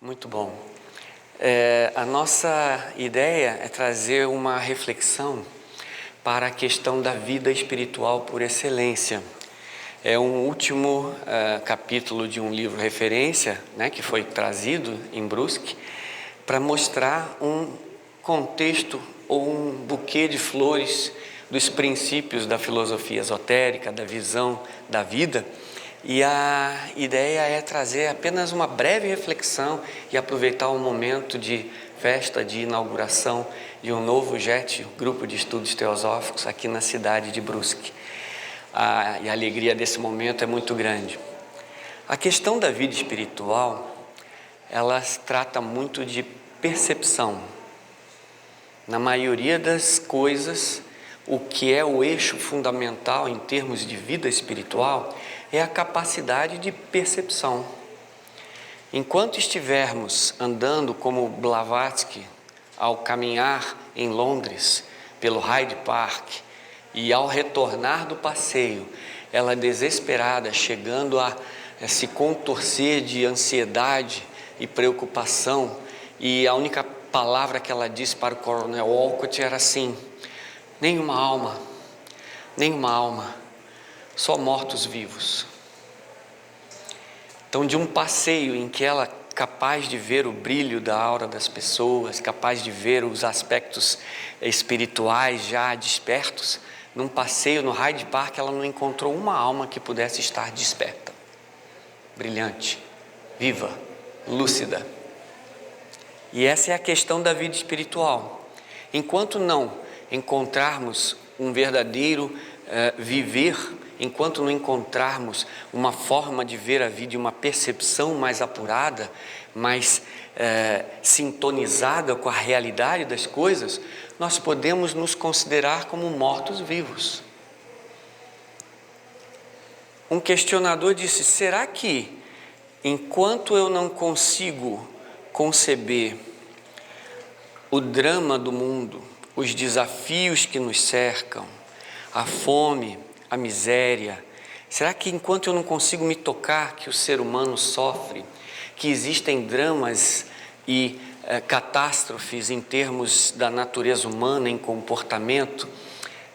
Muito bom. A nossa ideia é trazer uma reflexão para a questão da vida espiritual por excelência. É um último capítulo de um livro referência, né, que foi trazido em Brusque, para mostrar um contexto ou um buquê de flores dos princípios da filosofia esotérica, da visão da vida. E a ideia é trazer apenas uma breve reflexão e aproveitar o momento de festa de inauguração de um novo GET, Grupo de Estudos Teosóficos, aqui na cidade de Brusque. E a alegria desse momento é muito grande. A questão da vida espiritual, ela trata muito de percepção. Na maioria das coisas, o que é o eixo fundamental em termos de vida espiritual é a capacidade de percepção. Enquanto estivermos andando como Blavatsky, ao caminhar em Londres, pelo Hyde Park, e ao retornar do passeio, ela desesperada, chegando a se contorcer de ansiedade e preocupação, e a única palavra que ela disse para o Coronel Walcott era assim: nenhuma alma, só mortos-vivos. Então, de um passeio em que ela, capaz de ver o brilho da aura das pessoas, capaz de ver os aspectos espirituais já despertos, num passeio no Hyde Park, ela não encontrou uma alma que pudesse estar desperta, brilhante, viva, lúcida. E essa é a questão da vida espiritual. Enquanto não encontrarmos um verdadeiro viver, enquanto não encontrarmos uma forma de ver a vida e uma percepção mais apurada, mais sintonizada com a realidade das coisas, nós podemos nos considerar como mortos-vivos. Um questionador disse: será que enquanto eu não consigo conceber o drama do mundo, os desafios que nos cercam, a fome, a miséria, será que enquanto eu não consigo me tocar que o ser humano sofre, que existem dramas e catástrofes em termos da natureza humana, em comportamento,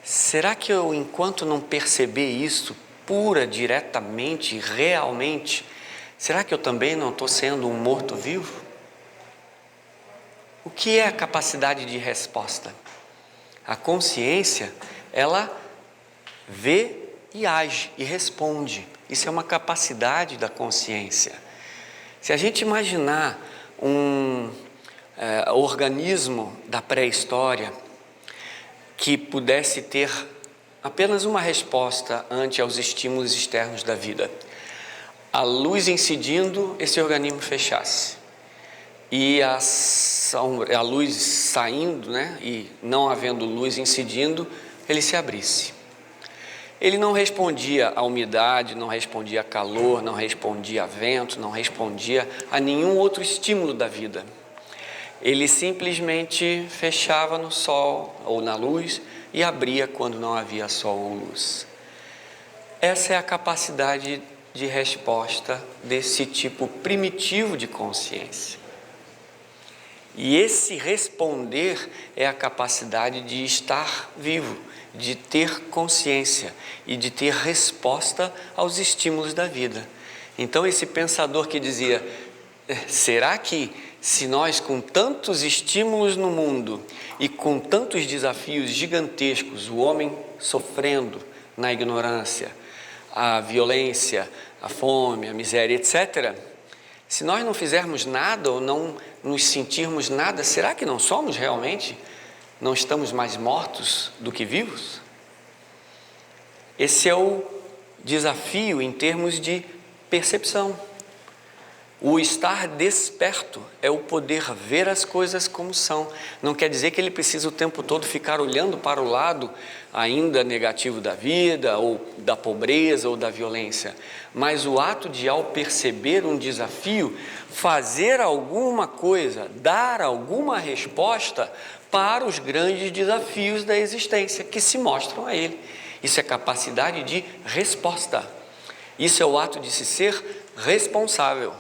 será que eu, enquanto não perceber isso pura, diretamente, realmente, será que eu também não estou sendo um morto-vivo? O que é a capacidade de resposta? A consciência, ela vê e age e responde. Isso é uma capacidade da consciência. Se a gente imaginar um organismo da pré-história que pudesse ter apenas uma resposta ante aos estímulos externos da vida, a luz incidindo, esse organismo fechasse, e a luz saindo, né, e não havendo luz incidindo, ele se abrisse. Ele não respondia à umidade, não respondia a calor, não respondia a vento, não respondia a nenhum outro estímulo da vida. Ele simplesmente fechava no sol ou na luz e abria quando não havia sol ou luz. Essa é a capacidade de resposta desse tipo primitivo de consciência. E esse responder é a capacidade de estar vivo, de ter consciência e de ter resposta aos estímulos da vida. Então, esse pensador que dizia: será que se nós, com tantos estímulos no mundo e com tantos desafios gigantescos, o homem sofrendo na ignorância, a violência, a fome, a miséria, etc., se nós não fizermos nada ou não nos sentirmos nada, será que não somos realmente? Não estamos mais mortos do que vivos? Esse é o desafio em termos de percepção. O estar desperto é o poder ver as coisas como são. Não quer dizer que ele precisa o tempo todo ficar olhando para o lado ainda negativo da vida, ou da pobreza, ou da violência. Mas o ato de, ao perceber um desafio, fazer alguma coisa, dar alguma resposta para os grandes desafios da existência que se mostram a ele. Isso é capacidade de resposta. Isso é o ato de se ser responsável.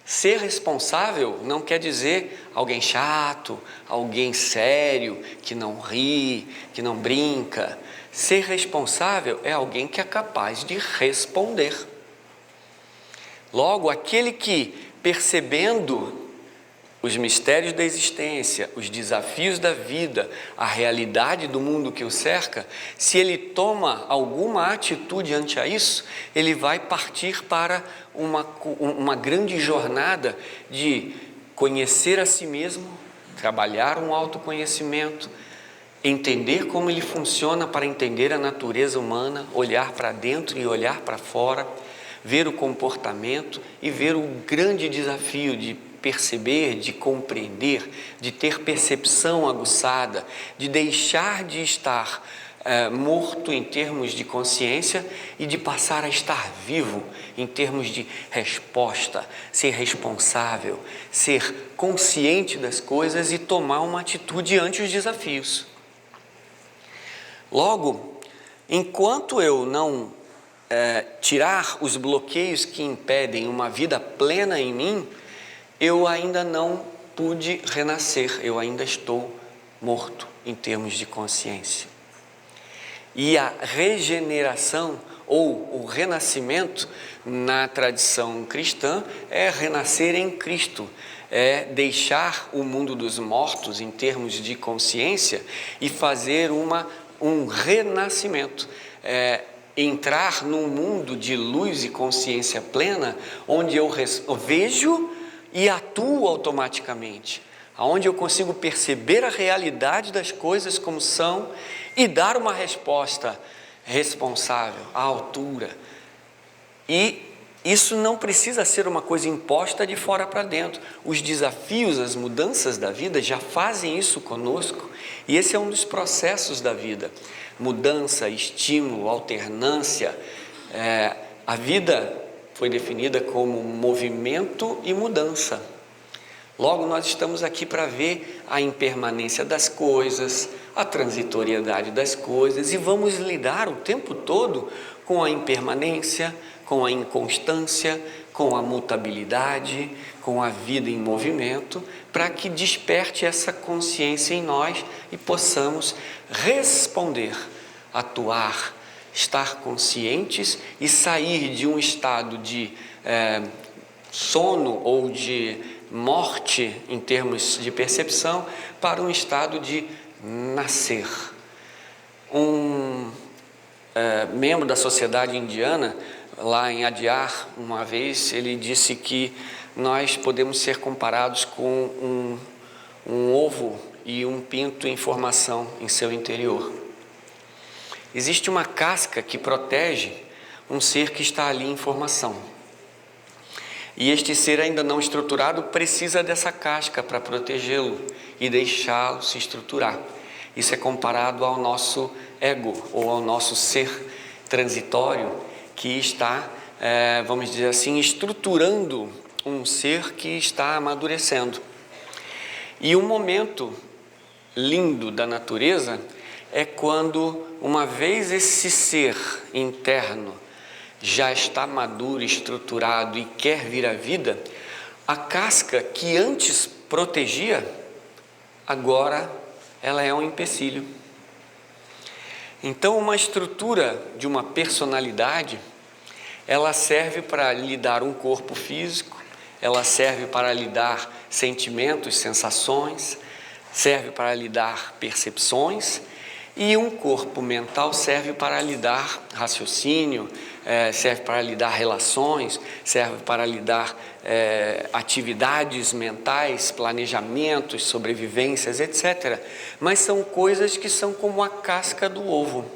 Ser responsável não quer dizer alguém chato, alguém sério, que não ri, que não brinca. Ser responsável é alguém que é capaz de responder. Logo, aquele que, percebendo os mistérios da existência, os desafios da vida, a realidade do mundo que o cerca, se ele toma alguma atitude ante a isso, ele vai partir para uma grande jornada de conhecer a si mesmo, trabalhar um autoconhecimento, entender como ele funciona para entender a natureza humana, olhar para dentro e olhar para fora, ver o comportamento e ver o grande desafio de perceber, de compreender, de ter percepção aguçada, de deixar de estar morto em termos de consciência e de passar a estar vivo em termos de resposta, ser responsável, ser consciente das coisas e tomar uma atitude ante os desafios. Logo, enquanto eu não tirar os bloqueios que impedem uma vida plena em mim, eu ainda não pude renascer, eu ainda estou morto em termos de consciência. E a regeneração ou o renascimento na tradição cristã é renascer em Cristo, é deixar o mundo dos mortos em termos de consciência e fazer um renascimento, entrar num mundo de luz e consciência plena, onde eu vejo e atuo automaticamente, onde eu consigo perceber a realidade das coisas como são e dar uma resposta responsável, à altura. E isso não precisa ser uma coisa imposta de fora para dentro. Os desafios, as mudanças da vida já fazem isso conosco, e esse é um dos processos da vida. Mudança, estímulo, alternância. A vida foi definida como movimento e mudança. Logo, nós estamos aqui para ver a impermanência das coisas, a transitoriedade das coisas, e vamos lidar o tempo todo com a impermanência, com a inconstância, com a mutabilidade, com a vida em movimento, para que desperte essa consciência em nós e possamos responder, atuar, estar conscientes e sair de um estado de sono ou de morte em termos de percepção para um estado de nascer. Um membro da sociedade indiana, lá em Adyar, uma vez, ele disse que nós podemos ser comparados com um ovo e um pinto em formação em seu interior. Existe uma casca que protege um ser que está ali em formação. E este ser ainda não estruturado precisa dessa casca para protegê-lo e deixá-lo se estruturar. Isso é comparado ao nosso ego ou ao nosso ser transitório que está, vamos dizer assim, estruturando um ser que está amadurecendo. E um momento lindo da natureza é quando, uma vez esse ser interno já está maduro, estruturado e quer vir à vida, a casca que antes protegia, agora ela é um empecilho. Então, uma estrutura de uma personalidade, ela serve para lhe dar um corpo físico, ela serve para lhe dar sentimentos, sensações, serve para lhe dar percepções, e um corpo mental serve para lhe dar raciocínio, serve para lhe dar relações, serve para lhe dar atividades mentais, planejamentos, sobrevivências, etc. Mas são coisas que são como a casca do ovo.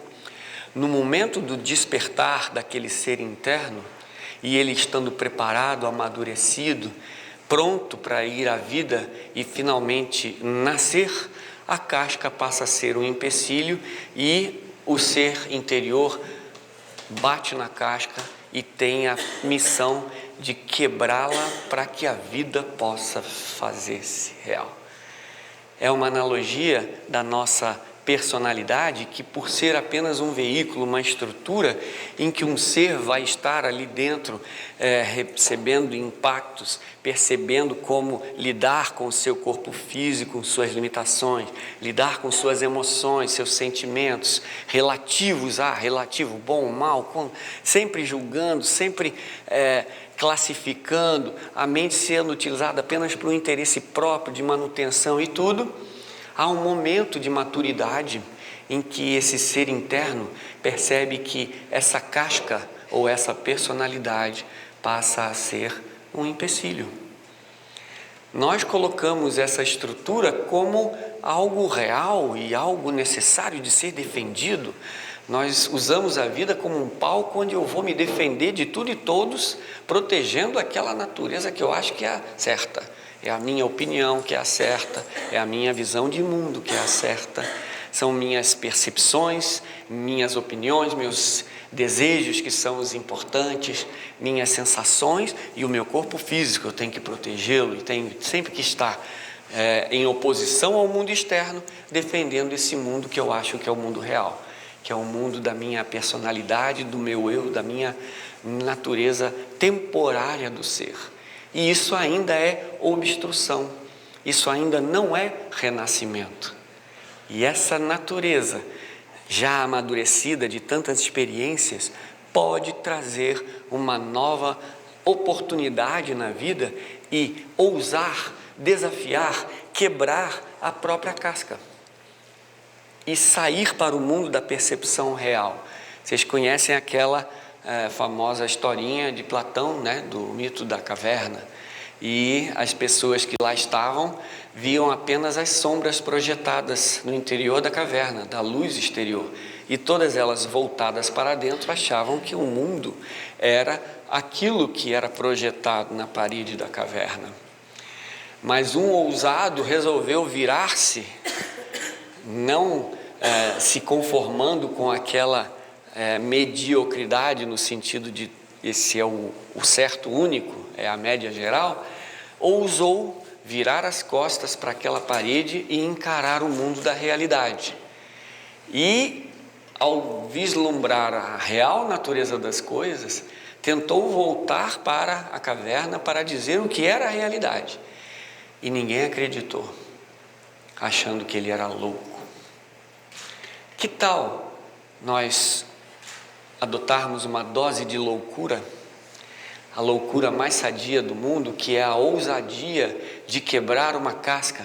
No momento do despertar daquele ser interno, e ele estando preparado, amadurecido, pronto para ir à vida e finalmente nascer, a casca passa a ser um empecilho e o ser interior bate na casca e tem a missão de quebrá-la para que a vida possa fazer-se real. É uma analogia da nossa personalidade que, por ser apenas um veículo, uma estrutura em que um ser vai estar ali dentro, recebendo impactos, percebendo como lidar com o seu corpo físico, suas limitações, lidar com suas emoções, seus sentimentos relativos a relativo, bom, mal, sempre julgando, sempre classificando, a mente sendo utilizada apenas para o interesse próprio de manutenção e tudo. Há um momento de maturidade em que esse ser interno percebe que essa casca ou essa personalidade passa a ser um empecilho. Nós colocamos essa estrutura como algo real e algo necessário de ser defendido. Nós usamos a vida como um palco onde eu vou me defender de tudo e todos, protegendo aquela natureza que eu acho que é a certa. É a minha opinião que é a certa, é a minha visão de mundo que é a certa. São minhas percepções, minhas opiniões, meus desejos que são os importantes, minhas sensações e o meu corpo físico, eu tenho que protegê-lo e tenho sempre que estar em oposição ao mundo externo, defendendo esse mundo que eu acho que é o mundo real, que é o mundo da minha personalidade, do meu eu, da minha natureza temporária do ser. E isso ainda é obstrução, isso ainda não é renascimento. E essa natureza, já amadurecida de tantas experiências, pode trazer uma nova oportunidade na vida e ousar, desafiar, quebrar a própria casca e sair para o mundo da percepção real. Vocês conhecem aquela famosa historinha de Platão, né, do mito da caverna, e as pessoas que lá estavam viam apenas as sombras projetadas no interior da caverna, da luz exterior, e todas elas voltadas para dentro achavam que o mundo era aquilo que era projetado na parede da caverna. Mas um ousado resolveu virar-se, não se conformando com aquela mediocridade, no sentido de esse é o certo único, é a média geral, ousou virar as costas para aquela parede e encarar o mundo da realidade. E, ao vislumbrar a real natureza das coisas, tentou voltar para a caverna para dizer o que era a realidade. E ninguém acreditou, achando que ele era louco. Que tal nós adotarmos uma dose de loucura, a loucura mais sadia do mundo, que é a ousadia de quebrar uma casca,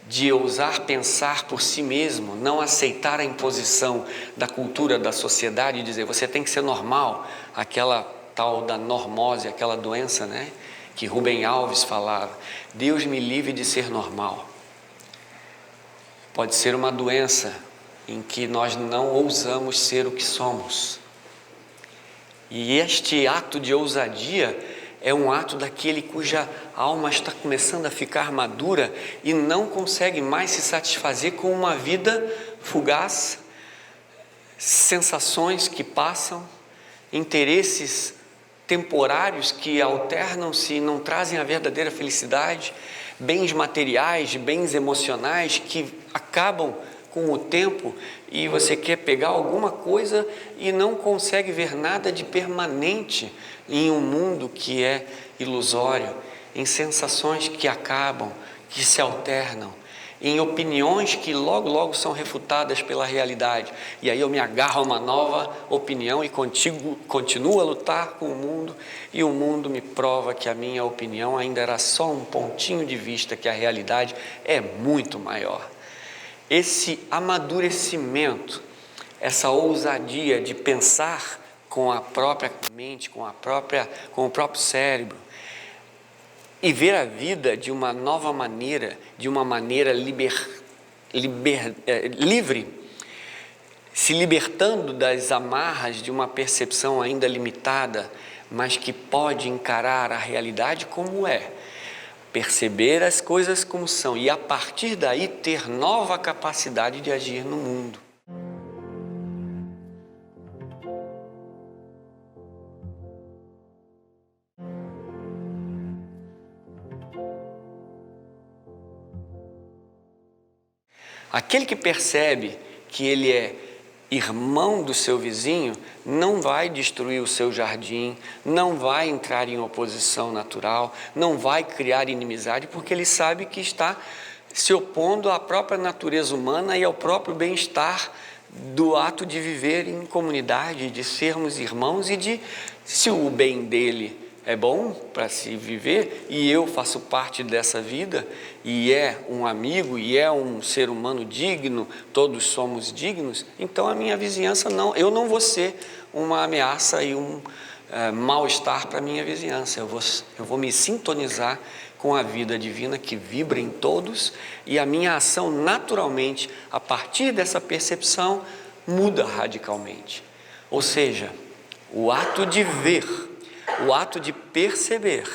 de ousar pensar por si mesmo, não aceitar a imposição da cultura, da sociedade, e dizer, você tem que ser normal, aquela tal da normose, aquela doença, né, que Rubem Alves falava, Deus me livre de ser normal. Pode ser uma doença em que nós não ousamos ser o que somos. E este ato de ousadia é um ato daquele cuja alma está começando a ficar madura e não consegue mais se satisfazer com uma vida fugaz, sensações que passam, interesses temporários que alternam-se e não trazem a verdadeira felicidade, bens materiais, bens emocionais que acabam com o tempo e você quer pegar alguma coisa e não consegue ver nada de permanente em um mundo que é ilusório, em sensações que acabam, que se alternam, em opiniões que logo são refutadas pela realidade. E aí eu me agarro a uma nova opinião e continuo a lutar com o mundo e o mundo me prova que a minha opinião ainda era só um pontinho de vista, que a realidade é muito maior. Esse amadurecimento, essa ousadia de pensar com a própria mente, com o próprio cérebro e ver a vida de uma nova maneira, de uma maneira livre, se libertando das amarras de uma percepção ainda limitada, mas que pode encarar a realidade como é. Perceber as coisas como são e, a partir daí, ter nova capacidade de agir no mundo. Aquele que percebe que ele é irmão do seu vizinho, não vai destruir o seu jardim, não vai entrar em oposição natural, não vai criar inimizade, porque ele sabe que está se opondo à própria natureza humana e ao próprio bem-estar do ato de viver em comunidade, de sermos irmãos e de, se o bem dele é bom para se viver e eu faço parte dessa vida e é um amigo e é um ser humano digno, todos somos dignos, então a minha vizinhança eu não vou ser uma ameaça e um mal-estar para a minha vizinhança, eu vou me sintonizar com a vida divina que vibra em todos e a minha ação naturalmente, a partir dessa percepção, muda radicalmente. Ou seja, o ato de ver, o ato de perceber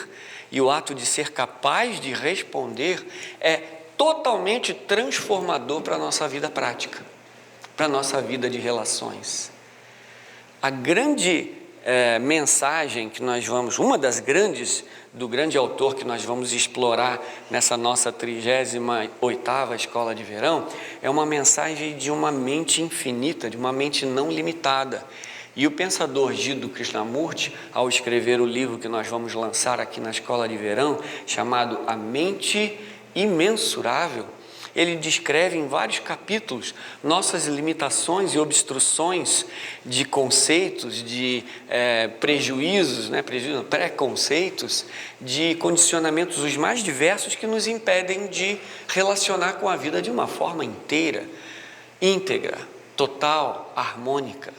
e o ato de ser capaz de responder é totalmente transformador para a nossa vida prática, para a nossa vida de relações. A grande mensagem que nós vamos, uma das grandes, do grande autor que nós vamos explorar nessa nossa 38ª Escola de Verão, é uma mensagem de uma mente infinita, de uma mente não limitada. E o pensador Jiddu Krishnamurti, ao escrever o livro que nós vamos lançar aqui na Escola de Verão, chamado A Mente Imensurável, ele descreve em vários capítulos nossas limitações e obstruções de conceitos, de prejuízos, preconceitos, de condicionamentos os mais diversos que nos impedem de relacionar com a vida de uma forma inteira, íntegra, total, harmônica.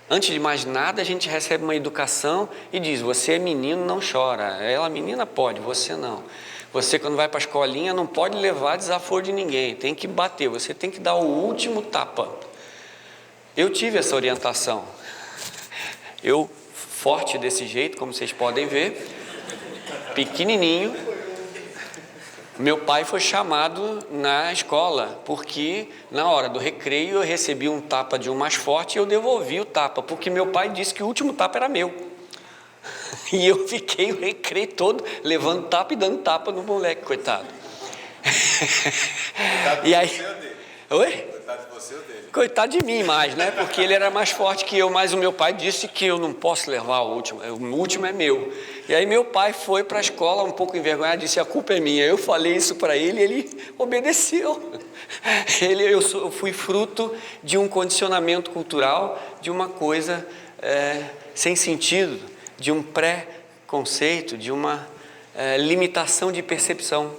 Antes de mais nada, a gente recebe uma educação e diz, você é menino, não chora. Ela, menina, pode, você não. Você, quando vai para a escolinha, não pode levar desaforo de ninguém, tem que bater, você tem que dar o último tapa. Eu tive essa orientação. Eu, forte desse jeito, como vocês podem ver, pequenininho, meu pai foi chamado na escola, porque na hora do recreio eu recebi um tapa de um mais forte e eu devolvi o tapa, porque meu pai disse que o último tapa era meu. E eu fiquei o recreio todo levando tapa e dando tapa no moleque, coitado. E aí... Oi? Coitado de você ou dele? Coitado de mim mais, né? Porque ele era mais forte que eu, mas o meu pai disse que eu não posso levar o último é meu. E aí meu pai foi para a escola um pouco envergonhado, disse, a culpa é minha. Eu falei isso para ele e ele obedeceu. Eu fui fruto de um condicionamento cultural, de uma coisa sem sentido, de um pré-conceito, de uma limitação de percepção.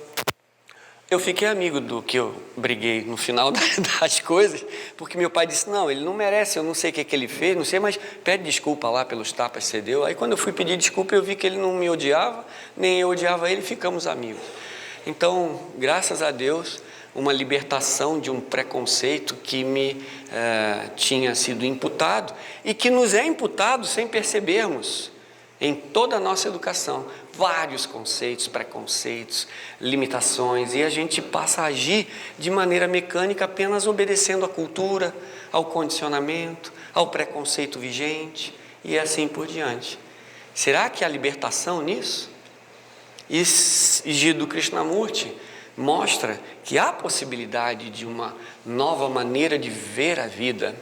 Eu fiquei amigo do que eu briguei no final das coisas, porque meu pai disse, não, ele não merece, eu não sei o que ele fez, não sei, mas pede desculpa lá pelos tapas que você deu. Aí quando eu fui pedir desculpa, eu vi que ele não me odiava, nem eu odiava ele, ficamos amigos. Então, graças a Deus, uma libertação de um preconceito que me tinha sido imputado e que nos é imputado sem percebermos em toda a nossa educação. Vários conceitos, preconceitos, limitações, e a gente passa a agir de maneira mecânica apenas obedecendo à cultura, ao condicionamento, ao preconceito vigente e assim por diante. Será que há libertação nisso? E Jiddu Krishnamurti mostra que há possibilidade de uma nova maneira de ver a vida,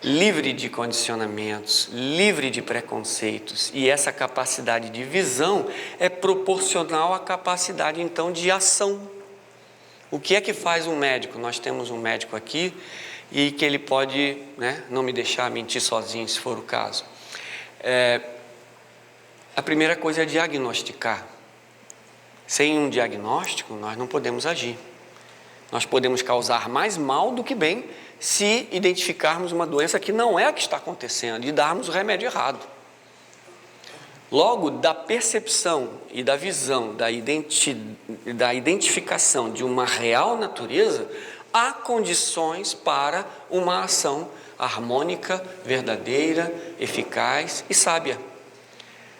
livre de condicionamentos, livre de preconceitos, e essa capacidade de visão é proporcional à capacidade então de ação. O que é que faz um médico? Nós temos um médico aqui e que ele pode, não me deixar mentir sozinho se for o caso. A primeira coisa é diagnosticar. Sem um diagnóstico nós não podemos agir. Nós podemos causar mais mal do que bem se identificarmos uma doença que não é a que está acontecendo e darmos o remédio errado. Logo, da percepção e da visão, da identificação de uma real natureza, há condições para uma ação harmônica, verdadeira, eficaz e sábia.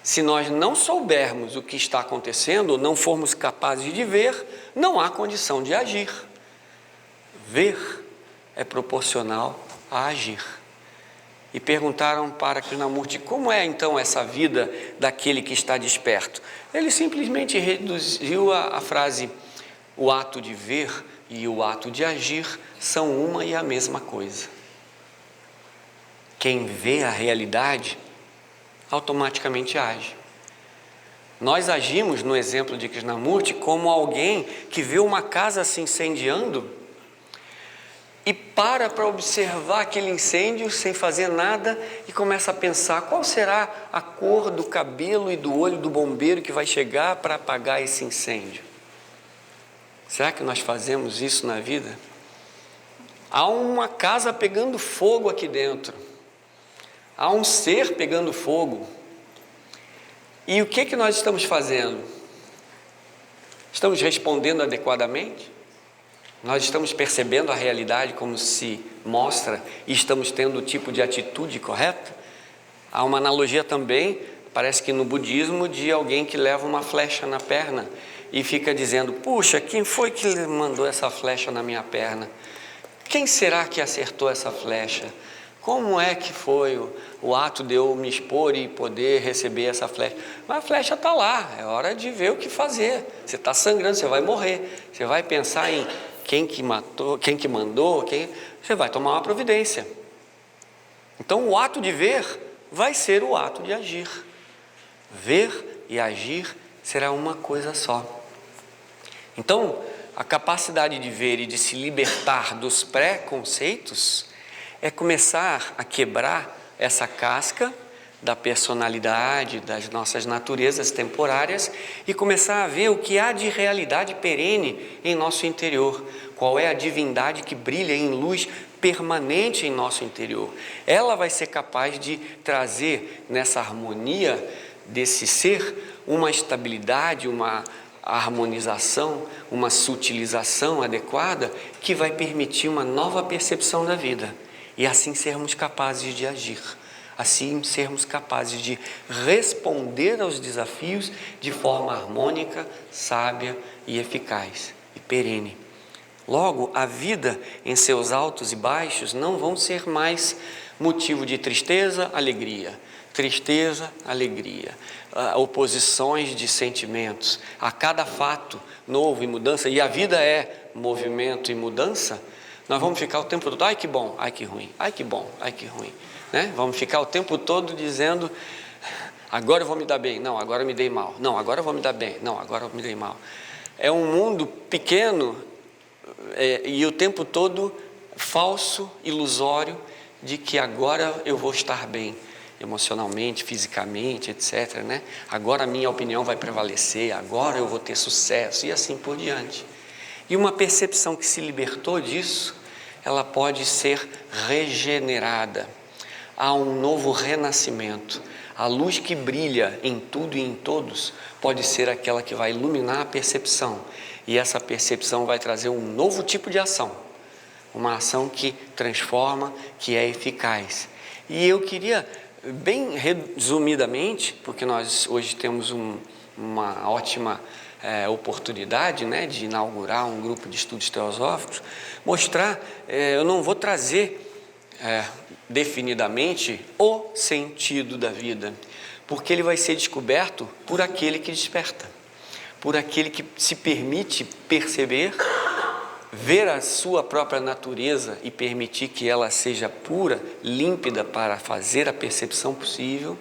Se nós não soubermos o que está acontecendo, ou não formos capazes de ver, não há condição de agir. Ver é proporcional a agir. E perguntaram para Krishnamurti, como é então essa vida daquele que está desperto? Ele simplesmente reduziu a frase, o ato de ver e o ato de agir são uma e a mesma coisa. Quem vê a realidade automaticamente age. Nós agimos, no exemplo de Krishnamurti, como alguém que vê uma casa se incendiando e para observar aquele incêndio sem fazer nada e começa a pensar qual será a cor do cabelo e do olho do bombeiro que vai chegar para apagar esse incêndio. Será que nós fazemos isso na vida? Há uma casa pegando fogo aqui dentro. Há um ser pegando fogo. E o que nós estamos fazendo? Estamos respondendo adequadamente? Nós estamos percebendo a realidade como se mostra e estamos tendo o tipo de atitude correta? Há uma analogia também, parece que no budismo, de alguém que leva uma flecha na perna e fica dizendo: puxa, quem foi que mandou essa flecha na minha perna? Quem será que acertou essa flecha? Como é que foi o ato de eu me expor e poder receber essa flecha? Mas a flecha está lá, é hora de ver o que fazer. Você está sangrando, você vai morrer. Você vai pensar em quem que matou, quem que mandou, você vai tomar uma providência. Então o ato de ver vai ser o ato de agir. Ver e agir será uma coisa só. Então, a capacidade de ver e de se libertar dos preconceitos é começar a quebrar essa casca da personalidade, das nossas naturezas temporárias e começar a ver o que há de realidade perene em nosso interior. Qual é a divindade que brilha em luz permanente em nosso interior. Ela vai ser capaz de trazer nessa harmonia desse ser uma estabilidade, uma harmonização, uma sutilização adequada que vai permitir uma nova percepção da vida e assim sermos capazes de agir, assim sermos capazes de responder aos desafios de forma harmônica, sábia e eficaz e perene. Logo, a vida em seus altos e baixos não vão ser mais motivo de tristeza, alegria, oposições de sentimentos. A cada fato novo e mudança, e a vida é movimento e mudança, nós vamos ficar o tempo todo: ai que bom, ai que ruim, ai que bom, ai que ruim, né? Vamos ficar o tempo todo dizendo: agora eu vou me dar bem, não, agora eu me dei mal, não, agora eu vou me dar bem, não, agora eu me dei mal. É um mundo pequeno e o tempo todo falso, ilusório, de que agora eu vou estar bem emocionalmente, fisicamente, etc., né? Agora a minha opinião vai prevalecer, agora eu vou ter sucesso e assim por diante. E uma percepção que se libertou disso, ela pode ser regenerada. Há um novo renascimento. A luz que brilha em tudo e em todos pode ser aquela que vai iluminar a percepção. E essa percepção vai trazer um novo tipo de ação. Uma ação que transforma, que é eficaz. E eu queria, bem resumidamente, porque nós hoje temos uma ótima oportunidade, né, de inaugurar um grupo de estudos teosóficos, mostrar, eu não vou trazer definidamente o sentido da vida, porque ele vai ser descoberto por aquele que desperta, por aquele que se permite perceber, ver a sua própria natureza e permitir que ela seja pura, límpida para fazer a percepção possível.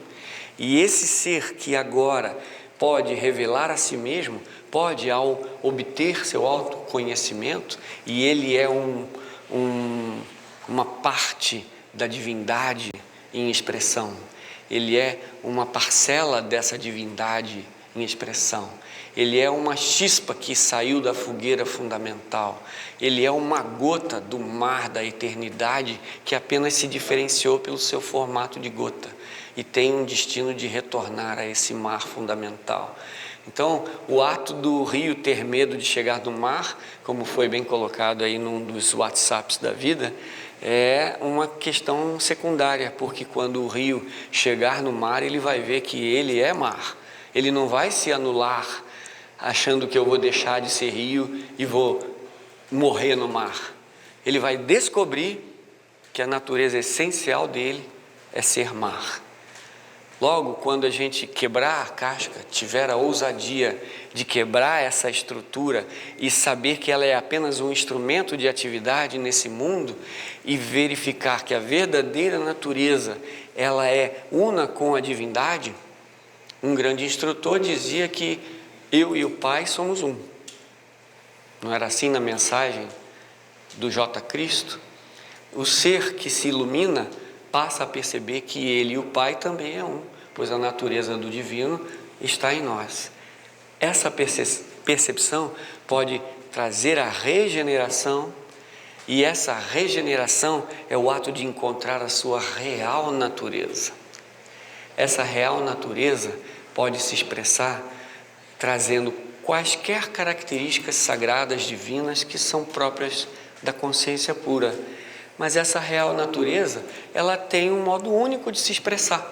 E esse ser que agora pode revelar a si mesmo, pode, ao obter seu autoconhecimento, e ele é uma parte da divindade em expressão, ele é uma parcela dessa divindade em expressão, ele é uma chispa que saiu da fogueira fundamental, ele é uma gota do mar da eternidade que apenas se diferenciou pelo seu formato de gota e tem um destino de retornar a esse mar fundamental. Então, o ato do rio ter medo de chegar no mar, como foi bem colocado aí num dos WhatsApps da vida, é uma questão secundária, porque quando o rio chegar no mar, ele vai ver que ele é mar. Ele não vai se anular achando que eu vou deixar de ser rio e vou morrer no mar. Ele vai descobrir que a natureza essencial dele é ser mar. Logo, quando a gente quebrar a casca, tiver a ousadia de quebrar essa estrutura e saber que ela é apenas um instrumento de atividade nesse mundo e verificar que a verdadeira natureza, ela é una com a divindade, um grande instrutor dizia que eu e o Pai somos um. Não era assim na mensagem do J. Cristo? O ser que se ilumina passa a perceber que ele e o Pai também é um, pois a natureza do divino está em nós. Essa percepção pode trazer a regeneração, e essa regeneração é o ato de encontrar a sua real natureza. Essa real natureza pode se expressar trazendo quaisquer características sagradas divinas que são próprias da consciência pura. Mas essa real natureza, ela tem um modo único de se expressar.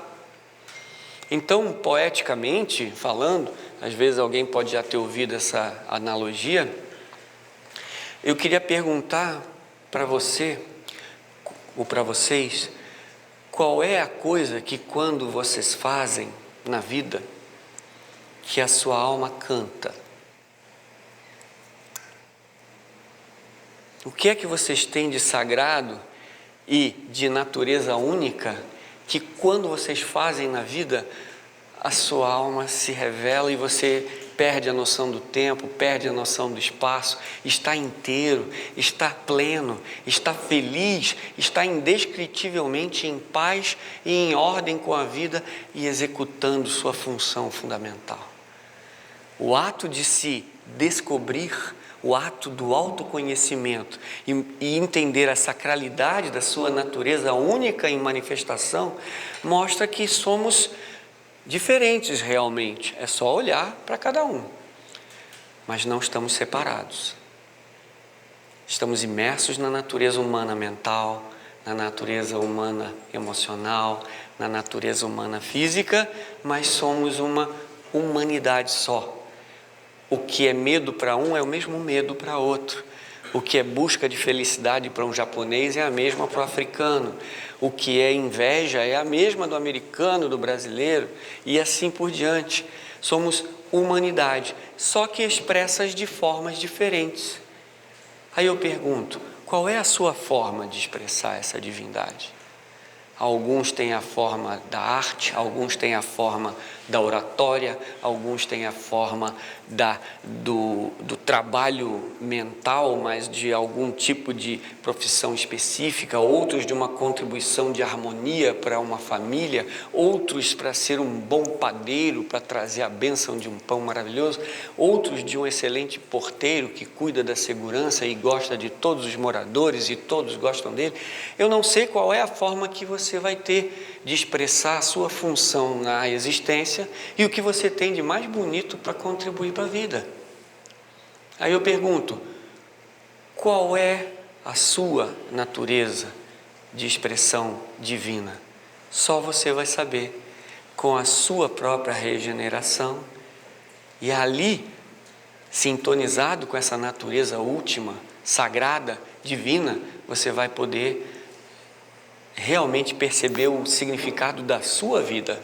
Então, poeticamente falando, às vezes alguém pode já ter ouvido essa analogia, eu queria perguntar para você, ou para vocês, qual é a coisa que quando vocês fazem na vida, que a sua alma canta? O que é que vocês têm de sagrado e de natureza única que quando vocês fazem na vida, a sua alma se revela e você perde a noção do tempo, perde a noção do espaço, está inteiro, está pleno, está feliz, está indescritivelmente em paz e em ordem com a vida e executando sua função fundamental. O ato de se descobrir, o ato do autoconhecimento e entender a sacralidade da sua natureza única em manifestação, mostra que somos diferentes realmente. É só olhar para cada um. Mas não estamos separados. Estamos imersos na natureza humana mental, na natureza humana emocional, na natureza humana física, mas somos uma humanidade só. O que é medo para um é o mesmo medo para outro. O que é busca de felicidade para um japonês é a mesma para o africano. O que é inveja é a mesma do americano, do brasileiro, e assim por diante. Somos humanidade, só que expressas de formas diferentes. Aí eu pergunto, qual é a sua forma de expressar essa divindade? Alguns têm a forma da arte, alguns têm a forma da oratória, alguns têm a forma do trabalho mental, mas de algum tipo de profissão específica, outros de uma contribuição de harmonia para uma família, outros para ser um bom padeiro, para trazer a bênção de um pão maravilhoso, outros de um excelente porteiro que cuida da segurança e gosta de todos os moradores e todos gostam dele. Eu não sei qual é a forma que você vai ter de expressar a sua função na existência e o que você tem de mais bonito para contribuir para a vida. Aí eu pergunto, qual é a sua natureza de expressão divina? Só você vai saber com a sua própria regeneração e ali, sintonizado com essa natureza última, sagrada, divina, você vai poder realmente perceber o significado da sua vida.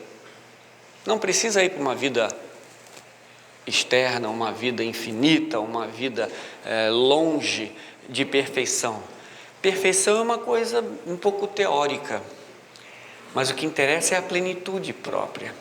Não precisa ir para uma vida externa, uma vida infinita, uma vida longe de perfeição. Perfeição é uma coisa um pouco teórica, mas o que interessa é a plenitude própria.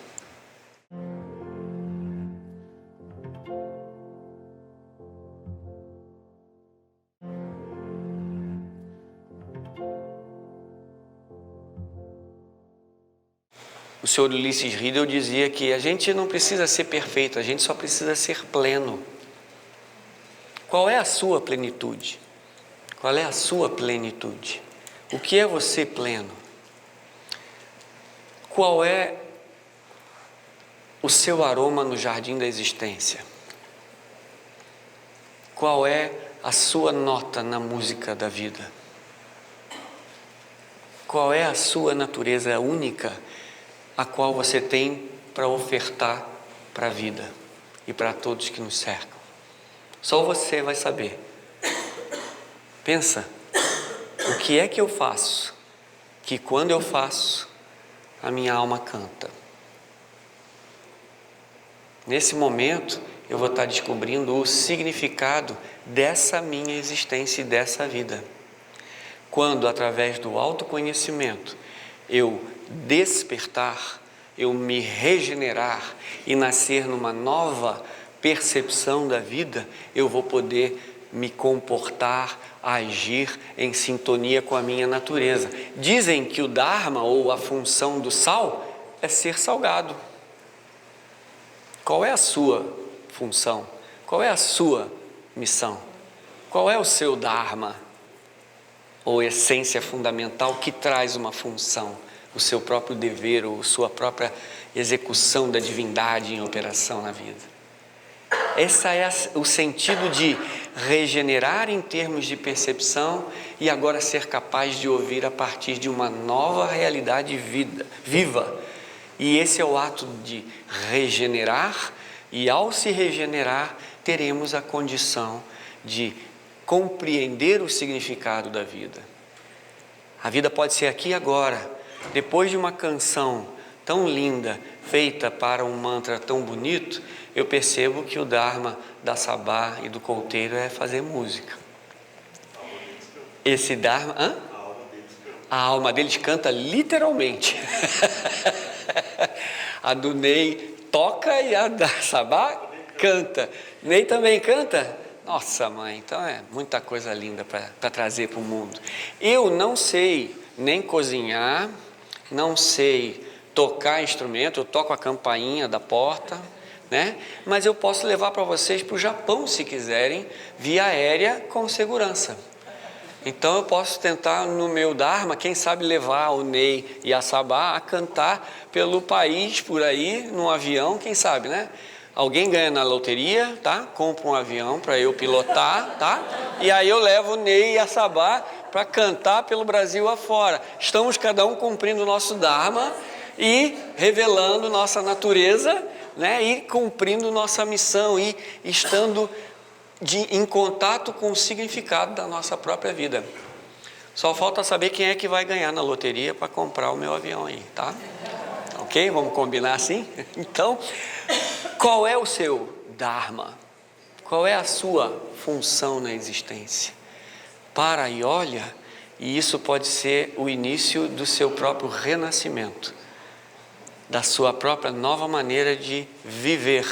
O senhor Ulisses Riedel dizia que a gente não precisa ser perfeito, a gente só precisa ser pleno. Qual é a sua plenitude? Qual é a sua plenitude? O que é você pleno? Qual é o seu aroma no jardim da existência? Qual é a sua nota na música da vida? Qual é a sua natureza única a qual você tem para ofertar para a vida e para todos que nos cercam? Só você vai saber. Pensa, o que é que eu faço, que quando eu faço, a minha alma canta? Nesse momento, eu vou estar descobrindo o significado dessa minha existência e dessa vida. Quando, através do autoconhecimento, eu despertar, eu me regenerar e nascer numa nova percepção da vida, eu vou poder me comportar, agir em sintonia com a minha natureza. Dizem que o Dharma, ou a função do sal, é ser salgado. Qual é a sua função? Qual é a sua missão? Qual é o seu Dharma? Ou essência fundamental que traz uma função, o seu próprio dever ou sua própria execução da divindade em operação na vida. Esse é o sentido de regenerar em termos de percepção e agora ser capaz de ouvir a partir de uma nova realidade viva. E esse é o ato de regenerar, e ao se regenerar, teremos a condição de compreender o significado da vida. A vida pode ser aqui e agora. Depois de uma canção tão linda, feita para um mantra tão bonito, eu percebo que o Dharma da Sabá e do Couteiro é fazer música. Esse Dharma... Hã? A alma deles canta literalmente. A do Ney toca e a da Sabá canta. Ney também canta? Nossa, mãe, então é muita coisa linda para trazer para o mundo. Eu não sei nem cozinhar, não sei tocar instrumento, eu toco a campainha da porta, né? Mas eu posso levar para vocês para o Japão, se quiserem, via aérea com segurança. Então eu posso tentar no meu Dharma, quem sabe levar o Ney e a Sabá a cantar pelo país por aí, num avião, quem sabe, né? Alguém ganha na loteria, tá? Compra um avião para eu pilotar, tá? E aí eu levo o Ney e a Sabá para cantar pelo Brasil afora. Estamos cada um cumprindo o nosso Dharma e revelando nossa natureza, né? E cumprindo nossa missão e estando em contato com o significado da nossa própria vida. Só falta saber quem é que vai ganhar na loteria para comprar o meu avião aí, tá? Ok? Vamos combinar assim? Então, qual é o seu Dharma? Qual é a sua função na existência? Para e olha, e isso pode ser o início do seu próprio renascimento, da sua própria nova maneira de viver,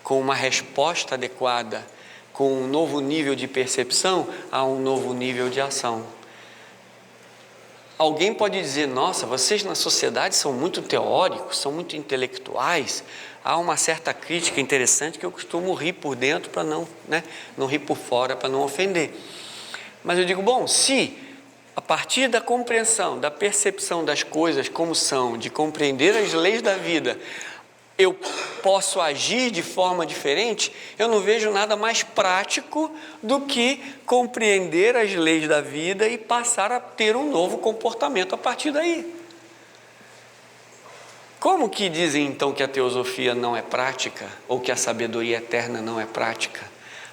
com uma resposta adequada, com um novo nível de percepção a um novo nível de ação. Alguém pode dizer, nossa, vocês na sociedade são muito teóricos, são muito intelectuais. Há uma certa crítica interessante que eu costumo rir por dentro para não rir por fora, para não ofender. Mas eu digo, bom, se a partir da compreensão, da percepção das coisas como são, de compreender as leis da vida, eu posso agir de forma diferente, eu não vejo nada mais prático do que compreender as leis da vida e passar a ter um novo comportamento a partir daí. Como que dizem então que a teosofia não é prática, ou que a sabedoria eterna não é prática?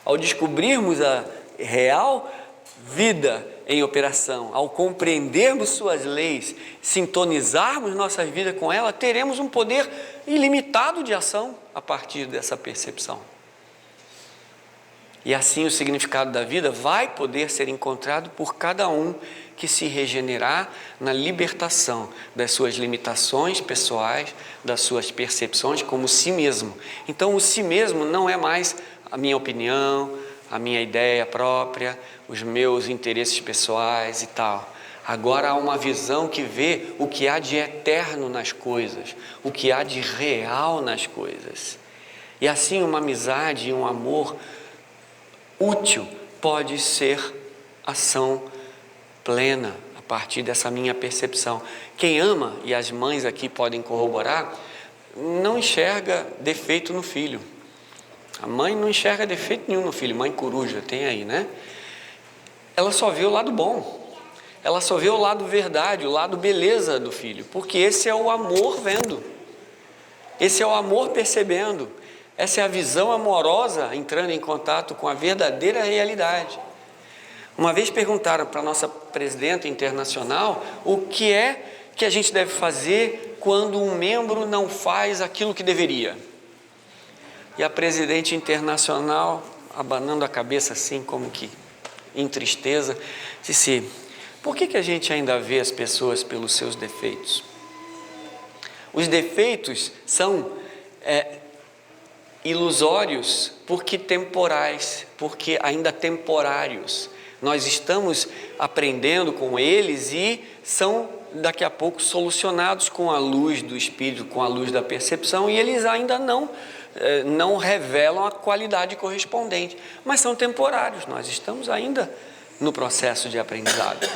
Ao descobrirmos a real vida em operação, ao compreendermos suas leis, sintonizarmos nossas vidas com ela, teremos um poder ilimitado de ação a partir dessa percepção. E assim o significado da vida vai poder ser encontrado por cada um que se regenerar na libertação das suas limitações pessoais, das suas percepções como si mesmo. Então o si mesmo não é mais a minha opinião, a minha ideia própria, os meus interesses pessoais e tal. Agora há uma visão que vê o que há de eterno nas coisas, o que há de real nas coisas. E assim uma amizade e um amor útil pode ser ação plena a partir dessa minha percepção. Quem ama, e as mães aqui podem corroborar, não enxerga defeito no filho. A mãe não enxerga defeito nenhum no filho, mãe coruja, tem aí, né? Ela só vê o lado bom, ela só vê o lado verdade, o lado beleza do filho, porque esse é o amor vendo, esse é o amor percebendo, essa é a visão amorosa entrando em contato com a verdadeira realidade. Uma vez perguntaram para a nossa presidenta internacional o que é que a gente deve fazer quando um membro não faz aquilo que deveria. E a presidente internacional, abanando a cabeça assim, como que em tristeza, disse: por que a gente ainda vê as pessoas pelos seus defeitos? Os defeitos são ilusórios porque temporais, porque ainda temporários. Nós estamos aprendendo com eles e são daqui a pouco solucionados com a luz do Espírito, com a luz da percepção, e eles ainda não revelam a qualidade correspondente, mas são temporários. Nós estamos ainda no processo de aprendizado.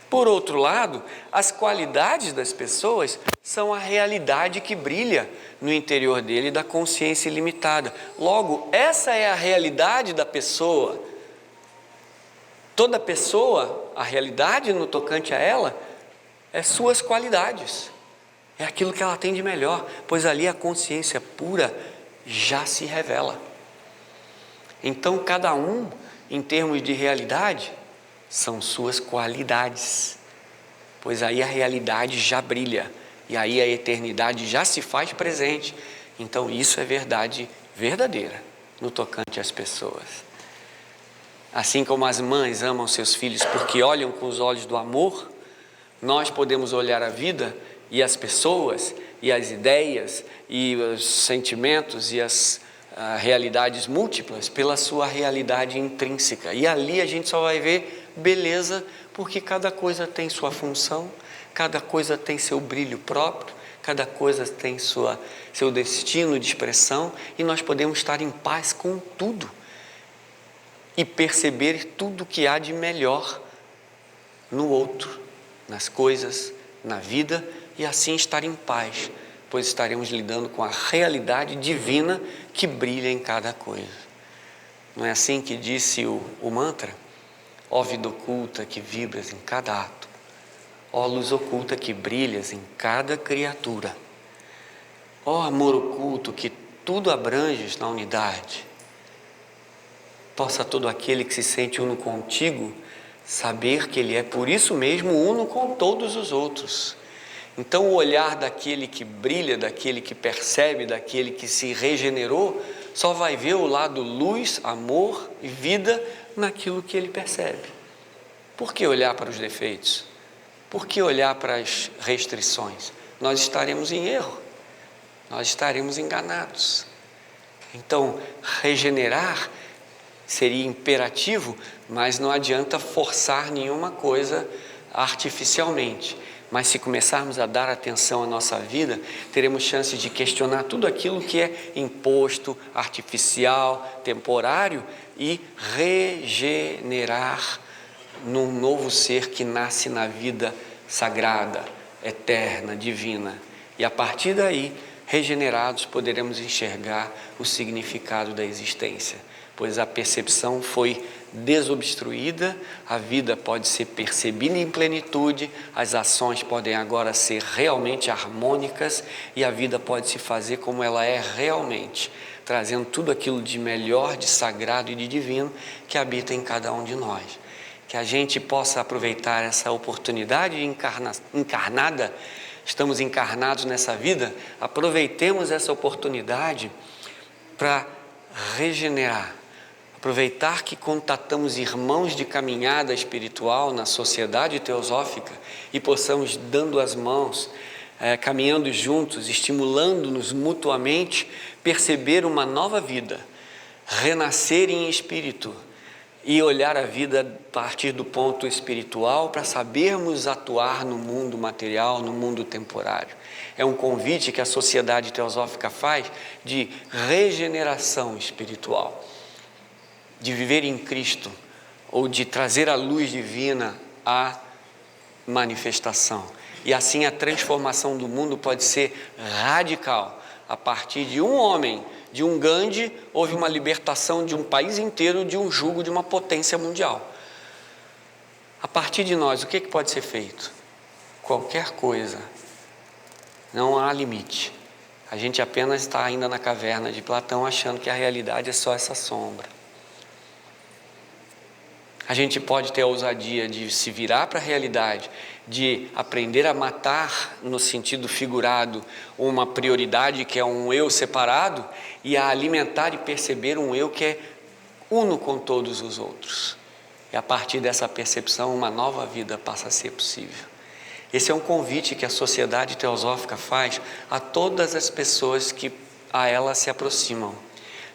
Por outro lado, as qualidades das pessoas são a realidade que brilha no interior dele da consciência ilimitada. Logo, essa é a realidade da pessoa. Toda pessoa, a realidade no tocante a ela, é suas qualidades. É aquilo que ela tem de melhor, pois ali a consciência pura já se revela. Então, cada um, em termos de realidade, são suas qualidades, pois aí a realidade já brilha, e aí a eternidade já se faz presente. Então isso é verdade verdadeira no tocante às pessoas. Assim como as mães amam seus filhos porque olham com os olhos do amor, nós podemos olhar a vida e as pessoas e as ideias e os sentimentos e as realidades múltiplas pela sua realidade intrínseca, e ali a gente só vai ver beleza, porque cada coisa tem sua função, cada coisa tem seu brilho próprio, cada coisa tem seu destino de expressão, e nós podemos estar em paz com tudo e perceber tudo que há de melhor no outro, nas coisas, na vida, e assim estar em paz, pois estaremos lidando com a realidade divina que brilha em cada coisa. Não é assim que disse o mantra? Ó vida oculta que vibras em cada átomo, ó luz oculta que brilhas em cada criatura, ó amor oculto que tudo abranges na unidade, possa todo aquele que se sente uno contigo saber que ele é por isso mesmo uno com todos os outros. Então o olhar daquele que brilha, daquele que percebe, daquele que se regenerou, só vai ver o lado luz, amor e vida naquilo que ele percebe. Por que olhar para os defeitos? Por que olhar para as restrições? Nós estaremos em erro, nós estaremos enganados. Então, regenerar seria imperativo, mas não adianta forçar nenhuma coisa artificialmente. Mas se começarmos a dar atenção à nossa vida, teremos chances de questionar tudo aquilo que é imposto, artificial, temporário, e regenerar num novo ser que nasce na vida sagrada, eterna, divina. E a partir daí, regenerados, poderemos enxergar o significado da existência, pois a percepção foi desobstruída, a vida pode ser percebida em plenitude, as ações podem agora ser realmente harmônicas e a vida pode se fazer como ela é realmente, trazendo tudo aquilo de melhor, de sagrado e de divino que habita em cada um de nós. Que a gente possa aproveitar essa oportunidade encarnada, estamos encarnados nessa vida, aproveitemos essa oportunidade para regenerar. Aproveitar que contatamos irmãos de caminhada espiritual na sociedade teosófica e possamos, dando as mãos, caminhando juntos, estimulando-nos mutuamente, perceber uma nova vida, renascer em espírito e olhar a vida a partir do ponto espiritual para sabermos atuar no mundo material, no mundo temporário. É um convite que a sociedade teosófica faz de regeneração espiritual, de viver em Cristo, ou de trazer a luz divina à manifestação. E assim a transformação do mundo pode ser radical. A partir de um homem, de um Gandhi, houve uma libertação de um país inteiro de um jugo de uma potência mundial. A partir de nós, o que pode ser feito? Qualquer coisa. Não há limite. A gente apenas está ainda na caverna de Platão, achando que a realidade é só essa sombra. A gente pode ter a ousadia de se virar para a realidade, de aprender a matar, no sentido figurado, uma prioridade que é um eu separado, e a alimentar e perceber um eu que é uno com todos os outros. E a partir dessa percepção, uma nova vida passa a ser possível. Esse é um convite que a Sociedade Teosófica faz a todas as pessoas que a ela se aproximam.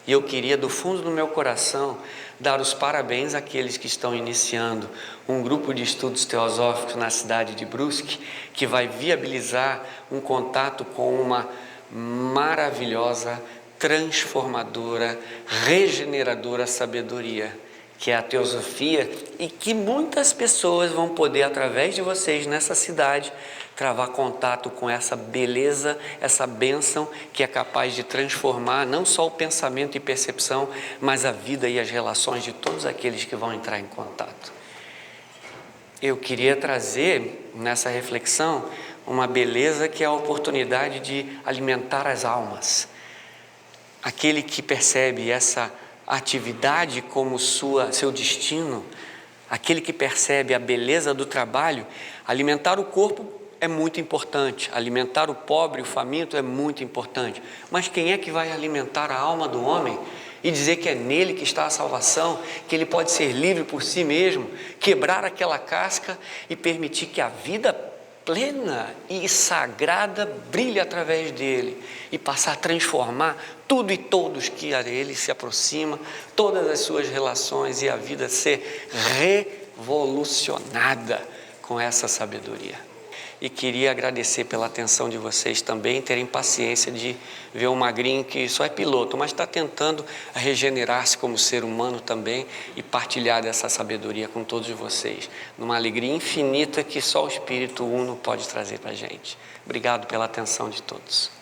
E eu queria, do fundo do meu coração, dar os parabéns àqueles que estão iniciando um grupo de estudos teosóficos na cidade de Brusque, que vai viabilizar um contato com uma maravilhosa, transformadora, regeneradora sabedoria, que é a teosofia, e que muitas pessoas vão poder, através de vocês nessa cidade, travar contato com essa beleza, essa bênção que é capaz de transformar não só o pensamento e percepção, mas a vida e as relações de todos aqueles que vão entrar em contato. Eu queria trazer nessa reflexão uma beleza que é a oportunidade de alimentar as almas. Aquele que percebe essa atividade como seu destino, aquele que percebe a beleza do trabalho, alimentar o corpo é muito importante, alimentar o pobre, o faminto é muito importante, mas quem é que vai alimentar a alma do homem e dizer que é nele que está a salvação, que ele pode ser livre por si mesmo, quebrar aquela casca e permitir que a vida plena e sagrada brilhe através dele e passar a transformar tudo e todos que a ele se aproxima, todas as suas relações, e a vida ser revolucionada com essa sabedoria. E queria agradecer pela atenção de vocês também, terem paciência de ver um magrinho que só é piloto, mas está tentando regenerar-se como ser humano também e partilhar dessa sabedoria com todos vocês, numa alegria infinita que só o Espírito Uno pode trazer para a gente. Obrigado pela atenção de todos.